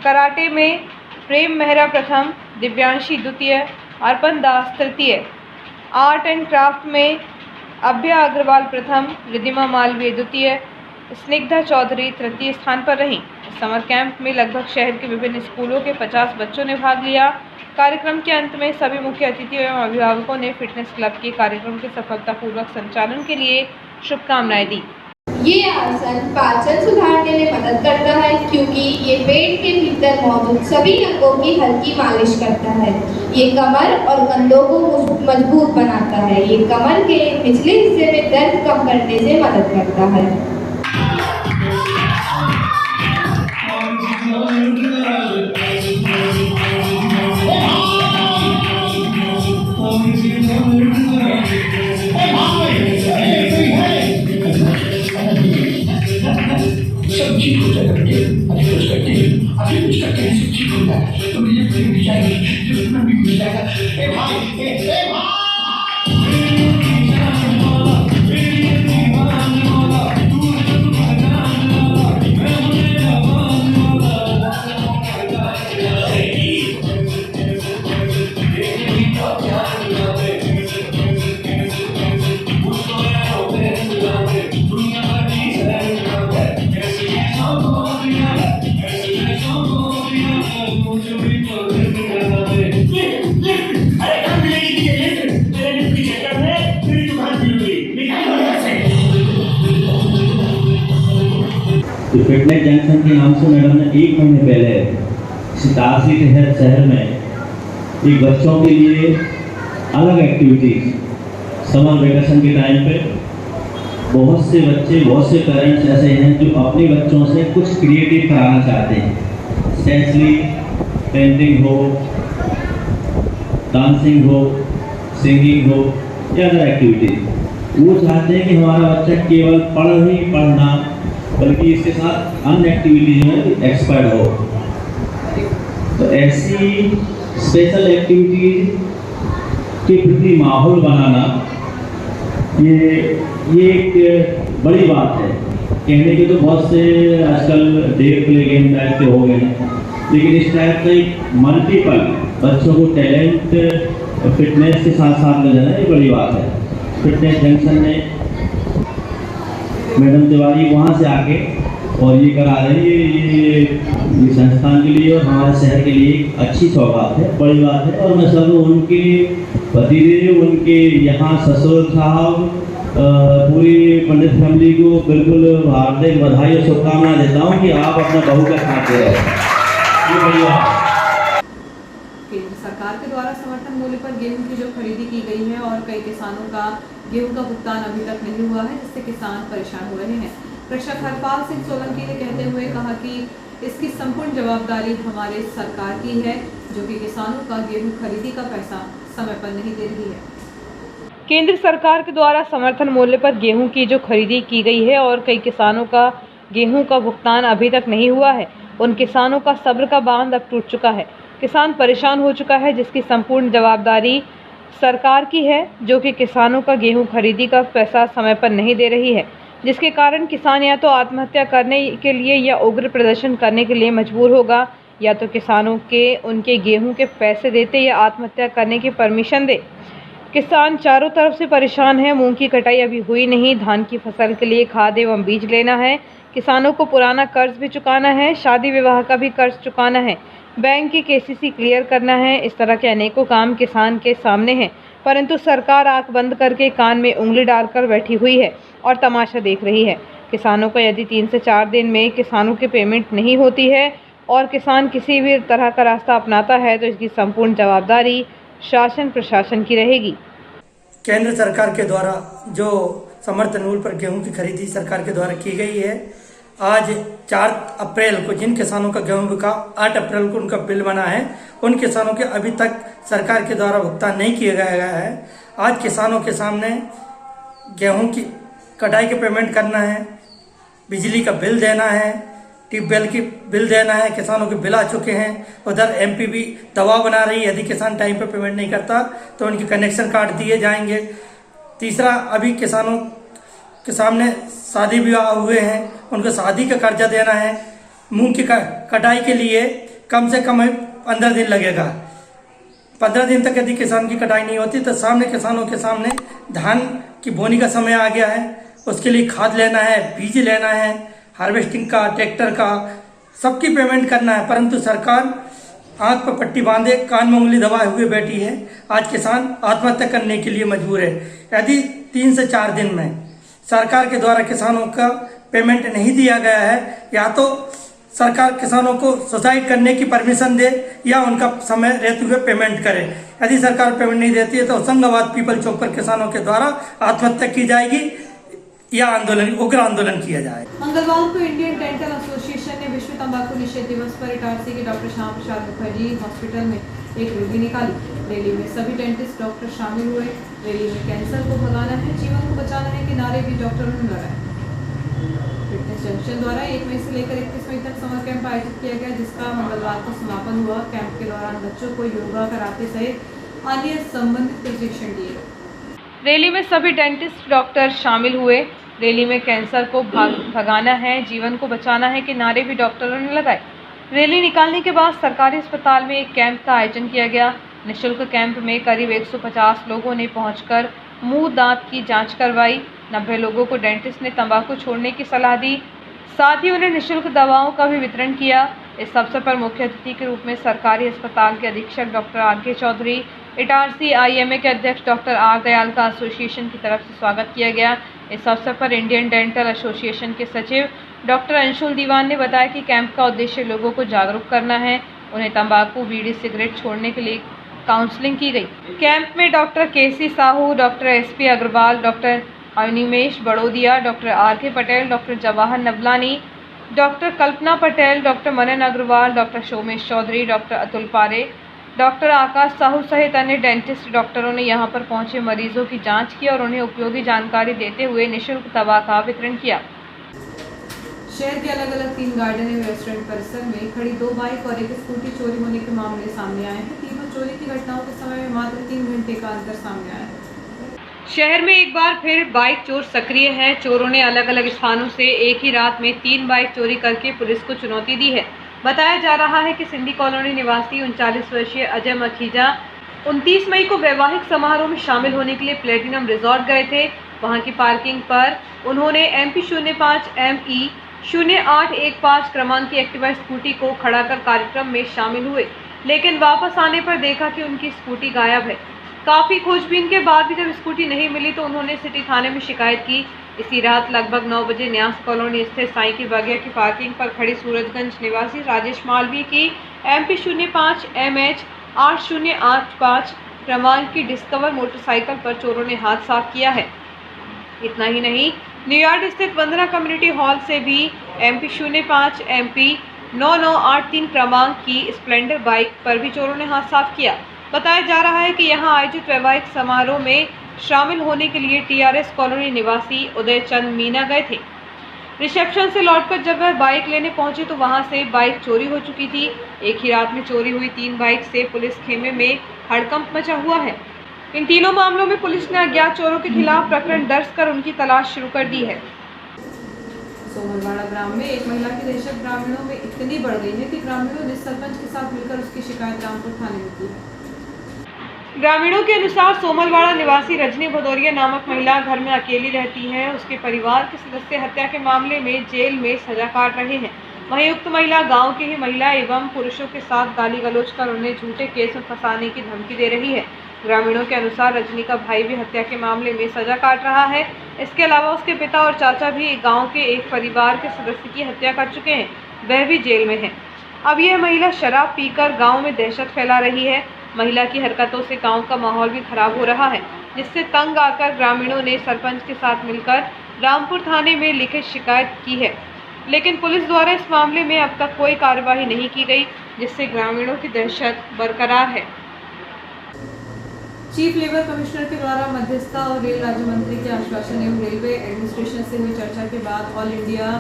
कराटे में प्रेम मेहरा प्रथम, दिव्यांशी द्वितीय, अर्पण दास तृतीय, आर्ट एंड क्राफ्ट में अभ्या अग्रवाल प्रथम, रिदिमा मालवीय द्वितीय, स्निग्धा चौधरी तृतीय स्थान पर रहीं। समर कैंप में लगभग शहर के विभिन्न स्कूलों के 50 बच्चों ने भाग लिया। कार्यक्रम के अंत में सभी मुख्य अतिथियों एवं अभिभावकों ने फिटनेस क्लब के कार्यक्रम के सफलतापूर्वक संचालन के लिए शुभकामनाएं दी। ये आसन पाचन सुधारने में मदद करता है क्योंकि ये पेट के भीतर मौजूद सभी अंगों की हल्की मालिश करता है। ये कमर और कंधों को मजबूत बनाता है। ये कमर के निचले हिस्से में दर्द कम करने से मदद करता है। फिटनेस जंक्शन के नाम से मैडम ने 1 महीने पहले इटारसी शहर में एक बच्चों के लिए अलग एक्टिविटीज समर वेकेशन के टाइम पे बहुत से बच्चे, बहुत से पेरेंट्स ऐसे हैं जो अपने बच्चों से कुछ क्रिएटिव कराना चाहते हैं। स्पेशली पेंटिंग हो, डांसिंग हो, सिंगिंग हो या अदर एक्टिविटीज। वो चाहते हैं कि हमारा बच्चा केवल पढ़ना बल्कि इसके साथ अन्य एक्टिविटीज में एक्सपर्ट हो। तो ऐसी स्पेशल एक्टिविटीज के प्रति माहौल बनाना ये एक बड़ी बात है। कहने के तो बहुत से आजकल डेयर प्ले गेम टाइप के हो गए हैं, लेकिन इस टाइप का एक मल्टीपल बच्चों को टैलेंट फिटनेस के साथ साथ ले जाना ये बड़ी बात है। फिटनेस जंक्शन में मैडम तिवारी वहाँ से आके और ये करा रहे हैं, ये संस्थान के लिए और हमारे शहर के लिए एक अच्छी सौगात है, बड़ी बात है। और मैं सब उनके पतिदेव, उनके यहाँ ससुर साहब, पूरी पंडित फैमिली को बिल्कुल हार्दिक बधाई और शुभकामनाएं देता हूँ कि आप अपना बहू का साथ दे रहे हैं। केंद्र सरकार के द्वारा समर्थन मूल्य पर गेहूं की जो खरीदी की गई है और कई किसानों का गेहूं का भुगतान अभी तक नहीं हुआ है, जिससे किसान परेशान हो रहे हैं। कृषक हरपाल सिंह सोलंकी ने कहते हुए कहा कि इसकी संपूर्ण जवाबदारी हमारे सरकार की है, जो कि किसानों का गेहूं खरीदी का पैसा समय पर नहीं दे रही है। केंद्र सरकार के द्वारा समर्थन मूल्य पर गेहूं की जो खरीदी की गई है और कई किसानों का गेहूं का भुगतान अभी तक नहीं हुआ है, उन किसानों का सब्र का बांध अब टूट चुका है। किसान परेशान हो चुका है, जिसकी संपूर्ण जवाबदारी सरकार की है, जो कि किसानों का गेहूं खरीदी का पैसा समय पर नहीं दे रही है। जिसके कारण किसान या तो आत्महत्या करने के लिए या उग्र प्रदर्शन करने के लिए मजबूर होगा, या तो किसानों के उनके गेहूं के पैसे देते या आत्महत्या करने की परमिशन दे। किसान चारों तरफ से परेशान है। मूंग की कटाई अभी हुई नहीं, धान की फसल के लिए खाद एवं बीज लेना है, किसानों को पुराना कर्ज भी चुकाना है, शादी विवाह का भी कर्ज चुकाना है, बैंक की केसीसी क्लियर करना है। इस तरह के अनेकों काम किसान के सामने हैं, परंतु सरकार आंख बंद करके कान में उंगली डालकर बैठी हुई है और तमाशा देख रही है। किसानों को यदि 3 से 4 दिन में किसानों की पेमेंट नहीं होती है और किसान किसी भी तरह का रास्ता अपनाता है तो इसकी संपूर्ण जवाबदारी शासन प्रशासन की रहेगी। केंद्र सरकार के द्वारा जो समर्थन मूल्य पर गेहूं की खरीदी सरकार के द्वारा की गई है, आज 4 अप्रैल को जिन किसानों का गेहूं बिका, 8 अप्रैल को उनका बिल बना है, उन किसानों के अभी तक सरकार के द्वारा भुगतान नहीं किया गया है। आज किसानों के सामने गेहूं की कटाई के पेमेंट करना है, बिजली का बिल देना है, ट्यूबवेल की बिल देना है, किसानों के बिल आ चुके हैं। उधर एमपी भी दबाव बना रही है, यदि किसान टाइम पे पेमेंट नहीं करता तो उनके कनेक्शन काट दिए जाएंगे। तीसरा, अभी किसानों के सामने शादी विवाह हुए हैं, उनको शादी का कर्जा देना है। मूंग की कटाई के लिए कम से कम 15 दिन लगेगा। 15 दिन तक यदि किसान की कटाई नहीं होती तो सामने किसानों के सामने धान की बोनी का समय आ गया है, उसके लिए खाद लेना है, बीज लेना है, हार्वेस्टिंग का, ट्रैक्टर का, सबकी पेमेंट करना है। परंतु सरकार आंख पर पट्टी बांधे कान में उंगली दबाए हुए बैठी है। आज किसान आत्महत्या करने के लिए मजबूर है। यदि 3 से 4 दिन में सरकार के द्वारा किसानों का पेमेंट नहीं दिया गया है, या तो सरकार किसानों को सुसाइड करने की परमिशन दे या उनका समय रहते हुए पेमेंट करे। यदि सरकार पेमेंट नहीं देती है तो होशंगाबाद पीपल चौक पर किसानों के द्वारा आत्महत्या की जाएगी या उग्र आंदोलन किया जाए। मंगलवार को इंडियन डेंटल एसोसिएशन ने विश्व तंबाकू निषेध दिवस पर इटारसी के डॉक्टर श्याम प्रसाद मुखर्जी हॉस्पिटल में एक रैली निकाली। रैली में सभी डेंटिस्ट डॉक्टर शामिल हुए। रैली में कैंसर को भगाना है, जीवन को बचाना है के नारे भी डॉक्टरों ने लगाए। फिटनेस जंक्शन द्वारा 1 मई से लेकर 31 मई तक समर कैंप आयोजित किया गया, जिसका मंगलवार को समापन हुआ। कैंप के दौरान बच्चों को योगा कराटे सहित अन्य संबंधित प्रशिक्षण दिए गए। रैली में सभी डेंटिस्ट डॉक्टर शामिल हुए। रैली में कैंसर को भगाना है, जीवन को बचाना है के नारे भी डॉक्टरों ने लगाए। रैली निकालने के बाद सरकारी अस्पताल में एक कैंप का आयोजन किया गया। निःशुल्क कैंप में करीब 150 लोगों ने पहुंचकर मुंह दांत की जांच करवाई। 90 लोगों को डेंटिस्ट ने तंबाकू छोड़ने की सलाह दी। साथ ही उन्हें निःशुल्क दवाओं का भी वितरण किया। इस अवसर पर मुख्य अतिथि के रूप में सरकारी अस्पताल के अधीक्षक doctor R K. Chaudhary, Itarsi IMA के अध्यक्ष डॉक्टर आर. दयाल का एसोसिएशन की तरफ से स्वागत किया गया। इस अवसर पर इंडियन डेंटल एसोसिएशन के सचिव डॉक्टर अंशुल दीवान ने बताया कि कैंप का उद्देश्य लोगों को जागरूक करना है। उन्हें तंबाकू, बीड़ी, सिगरेट छोड़ने के लिए काउंसलिंग की गई। कैंप में doctor KC Sahu, doctor SP Agarwal, doctor Animesh Barodia, doctor R.K. Patel, doctor Jawahar Navlani, doctor Kalpana Patel, doctor Manan Agarwal, doctor Somesh Chaudhary, doctor Atul Pare, doctor आकाश साहू सहित अन्य डेंटिस्ट डॉक्टरों ने यहां पर पहुंचे मरीजों की जांच की और उन्हें उपयोगी जानकारी देते हुए निःशुल्क दवा का वितरण किया। शहर के अलग अलग 3 गार्डन एवं रेस्टोरेंट परिसर में खड़ी 2 बाइक और 1 स्कूटी चोरी होने के मामले सामने आए हैं। तीनों चोरी की घटनाओं के समय में मात्र 3 घंटे का अंतर सामने आया है। शहर में एक बार फिर बाइक चोर सक्रिय है। चोरों ने अलग अलग स्थानों से एक ही रात में 3 बाइक चोरी करके पुलिस को चुनौती दी है। बताया जा रहा है कि सिंधी कॉलोनी निवासी 39 वर्षीय अजय मखीजा 29 मई को वैवाहिक समारोह में शामिल होने के लिए प्लेटिनम रिजॉर्ट गए थे। वहां की पार्किंग पर उन्होंने MP05 ME 0815 क्रमांक की एक्टिवा स्कूटी को खड़ा कर कार्यक्रम में शामिल हुए, लेकिन वापस आने पर देखा कि उनकी स्कूटी गायब है। काफी खोजबीन के बाद भी जब स्कूटी नहीं मिली तो उन्होंने सिटी थाने में शिकायत की। इसी रात लगभग 9 बजे न्यास कॉलोनी स्थित साई की बगिया की पार्किंग पर खड़ी सूरजगंज निवासी राजेश मालवीय की MP05 MH 8085 क्रमांक की डिस्कवर मोटरसाइकिल पर चोरों ने हाथ साफ किया है। इतना ही नहीं, न्यूयार्ड स्थित वंदना कम्युनिटी हॉल से भी MP05 MP 9983 क्रमांक की स्प्लेंडर बाइक पर भी चोरों ने हाथ साफ किया। बताया जा रहा है कि यहां आयोजित वैवाहिक समारोह में शामिल होने के लिए TRS कॉलोनी निवासी उदय चंद मीना गए थे। रिसेप्शन से लौटकर जब वह बाइक लेने पहुंचे तो वहां से बाइक चोरी हो चुकी थी। एक ही रात में चोरी हुई 3 बाइक से पुलिस खेमे में हड़कंप मचा हुआ है। इन तीनों मामलों में पुलिस ने अज्ञात चोरों के खिलाफ प्रकरण दर्ज कर उनकी तलाश शुरू कर दी है। सोमलवाड़ा ग्राम में एक महिला की दहशत ग्रामीणों में इतनी बढ़ गई है कि ग्रामीणों ने सरपंच के साथ मिलकर उसकी शिकायत रामपुर थाने में की है। ग्रामीणों के अनुसार सोमलवाड़ा निवासी रजनी भदौरिया नामक महिला घर में अकेली रहती है। उसके परिवार के सदस्य हत्या के मामले में जेल में सजा काट रहे हैं। वहीं उक्त महिला गांव के ही महिला एवं पुरुषों के साथ गाली गलौज कर उन्हें झूठे केस में फंसाने की धमकी दे रही है। ग्रामीणों के अनुसार रजनी का भाई भी हत्या के मामले में सजा काट रहा है। इसके अलावा उसके पिता और चाचा भी गांव के एक परिवार के सदस्य की हत्या कर चुके हैं, वह भी जेल में है। अब यह महिला शराब पीकर गांव में दहशत फैला रही है। महिला की हरकतों से गांव का माहौल भी खराब हो रहा है, जिससे तंग आकर ग्रामीणों ने सरपंच के साथ मिलकर रामपुर थाने में लिखित शिकायत की है, लेकिन पुलिस द्वारा इस मामले में अब तक कोई कार्रवाई नहीं की गई, जिससे ग्रामीणों की दहशत बरकरार है। चीफ लेबर कमिश्नर के द्वारा मध्यस्थता और रेल राज्य मंत्री के आश्वासन एवं रेलवे एडमिनिस्ट्रेशन से हुई चर्चा के बाद all India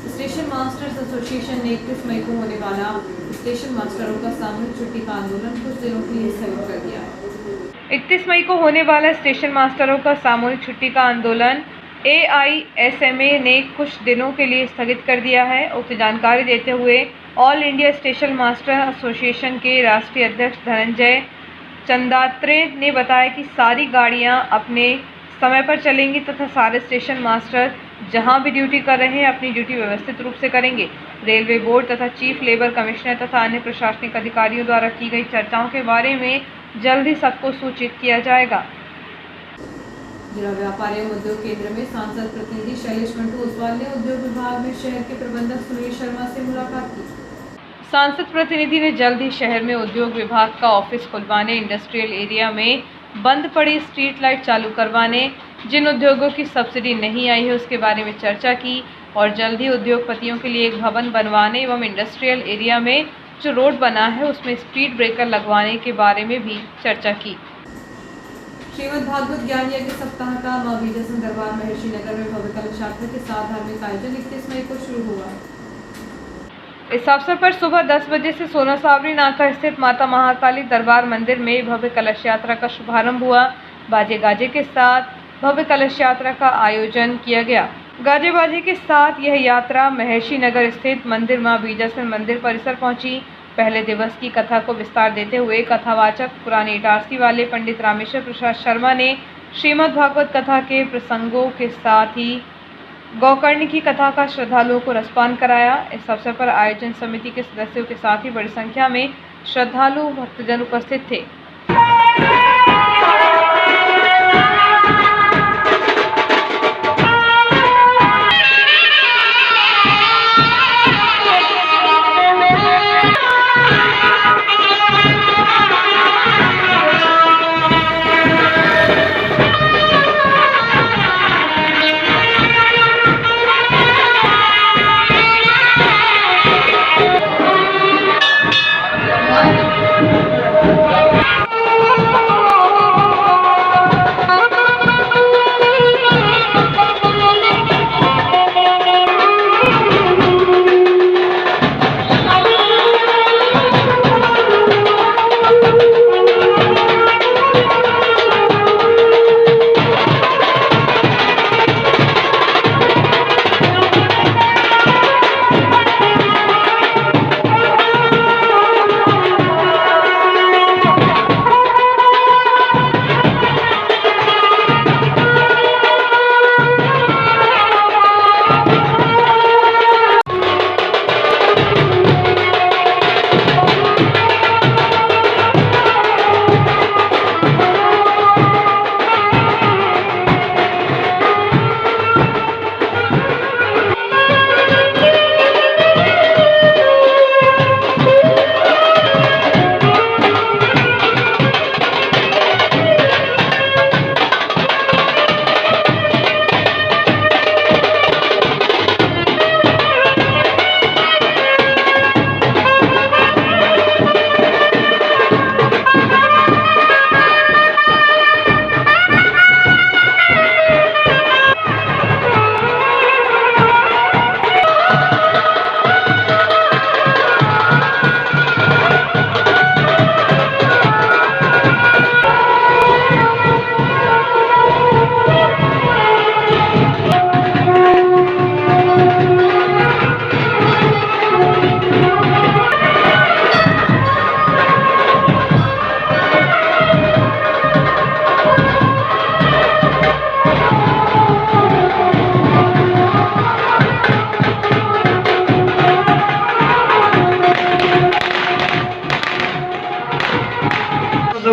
station masters association ने 31 मई को होने वाला स्टेशन मास्टरों का सामूहिक छुट्टी का आंदोलन कुछ दिनों के लिए स्थगित कर दिया है। 31 मई को होने वाला स्टेशन मास्टरों का सामूहिक छुट्टी का आंदोलन AISMA ने कुछ दिनों के लिए स्थगित कर दिया है। उक्त जानकारी देते हुए all India station master association के राष्ट्रीय अध्यक्ष धनंजय चंदात्रे ने बताया कि सारी गाड़ियां अपने समय पर चलेंगी तथा सारे स्टेशन मास्टर जहां भी ड्यूटी कर रहे हैं अपनी ड्यूटी व्यवस्थित रूप से करेंगे। रेलवे बोर्ड तथा चीफ लेबर कमिश्नर तथा अन्य प्रशासनिक अधिकारियों द्वारा की गई चर्चाओं के बारे में जल्द ही सबको सूचित किया जाएगा। जिला व्यापार एवं उद्योग केंद्र में सांसद प्रतिनिधि शैलेश मंटू ओसवाल ने उद्योग विभाग में शहर के प्रबंधक सुनील शर्मा से मुलाकात की। सांसद प्रतिनिधि ने जल्द ही शहर में उद्योग विभाग का ऑफिस खुलवाने, इंडस्ट्रियल एरिया में बंद पड़ी स्ट्रीट लाइट चालू करवाने, जिन उद्योगों की सब्सिडी नहीं आई है उसके बारे में चर्चा की और जल्द ही उद्योगपतियों के लिए एक भवन बनवाने एवं इंडस्ट्रियल एरिया में जो रोड बना है उसमें स्पीड ब्रेकर लगवाने के बारे में भी चर्चा की। श्रीमद् भागवत ज्ञान यज्ञ सप्ताह का मां बीजासन दरबार महर्षि नगर में भव्य कलश यात्रा के साथ धार्मिक आयोजन 31 मई को शुरू हुआ। इस अवसर पर सुबह 10 बजे से सोना सावरी नाका स्थित माता महाकाली दरबार मंदिर में भव्य कलश यात्रा का शुभारंभ हुआ। बाजे गाजे के साथ भव्य कलश यात्रा का आयोजन किया गया। गाजे बाजे के साथ यह यात्रा महर्षि नगर स्थित मंदिर मां बीजासन मंदिर परिसर पहुंची। पहले दिवस की कथा को विस्तार देते हुए कथावाचक पुराने इटारसी वाले पंडित रामेश्वर प्रसाद शर्मा ने श्रीमद् भागवत कथा के प्रसंगों के साथ ही गौकर्ण की कथा का श्रद्धालुओं को रसपान कराया। इस अवसर पर आयोजन समिति के सदस्यों के साथ ही बड़ी संख्या में श्रद्धालु भक्तजन उपस्थित थे।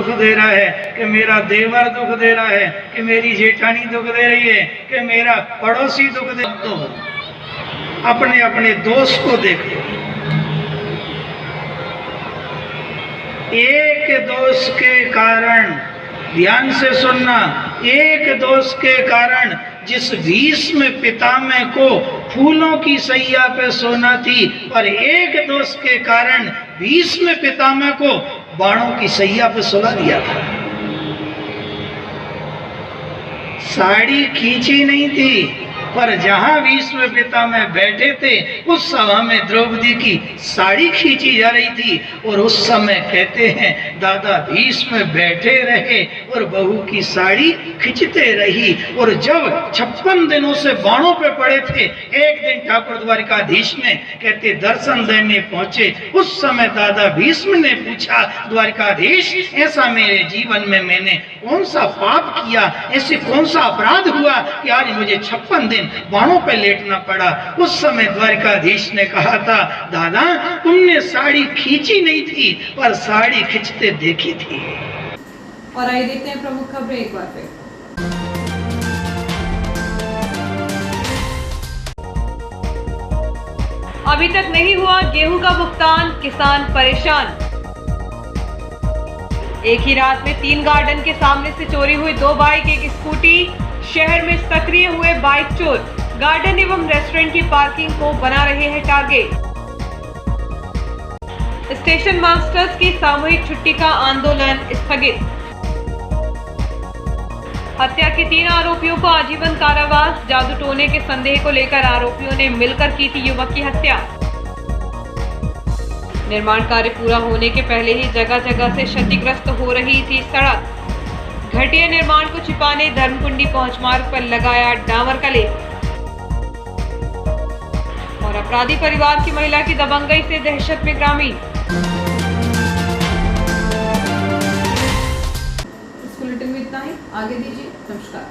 दुख दे रहा है, कि मेरा देवर दुख दे रहा है, कि मेरी जेठानी दुख दे रही है, कि मेरा पड़ोसी दुख दे। तो अपने अपने दोस्त को देखो। एक दोस्त के कारण, ध्यान से सुनना, एक दोस्त के कारण जिस भीष्म पितामह को फूलों की सैया पे सोना थी, पर एक दोस्त के कारण भीष्म पितामह को बाणों की सैया पे सुला दिया था। साड़ी खींची नहीं थी, पर जहां भीष्म पितामह बैठे थे उस सभा में द्रौपदी की साड़ी खींची जा रही थी। और उस समय कहते हैं दादा भीष्म बैठे रहे और बहू की साड़ी खींचते रही। और जब 56 दिनों से बाणों पे पड़े थे, एक दिन ठाकुर द्वारिकाधीश ने कहते दर्शन देने पहुंचे, उस समय दादा भीष्म ने पूछा द्वारिकाधीश, ऐसा मेरे जीवन में मैंने कौन सा पाप किया, ऐसे कौन सा अपराध हुआ कि आज मुझे 56 दिन बाणों पे लेटना पड़ा। उस समय द्वारिकाधीश ने कहा था दादा तुमने साड़ी खींची नहीं थी, पर साड़ी खींचते देखी थी। और आइए देखते हैं प्रमुख खबरें एक बार फिर। अभी तक नहीं हुआ गेहूं का भुगतान, किसान परेशान। एक ही रात में 3 गार्डन के सामने से चोरी हुई 2 बाइक, 1 स्कूटी। शहर में सक्रिय हुए बाइक चोर, गार्डन एवं रेस्टोरेंट की पार्किंग को बना रहे हैं टारगेट। स्टेशन मास्टर्स की सामूहिक छुट्टी का आंदोलन स्थगित। हत्या के 3 आरोपियों को आजीवन कारावास, जादू टोने के संदेह को लेकर आरोपियों ने मिलकर की थी युवक की हत्या। निर्माण कार्य पूरा होने के पहले ही जगह जगह से क्षतिग्रस्त हो रही थी सड़क। घटिया निर्माण को छिपाने धर्मकुंडी पहुंच मार्ग पर लगाया डामर का लेप। और अपराधी परिवार की महिला की दबंगई से दहशत में ग्रामीण। इस बुलेटिन में इतना ही, आगे दीजिए, नमस्कार।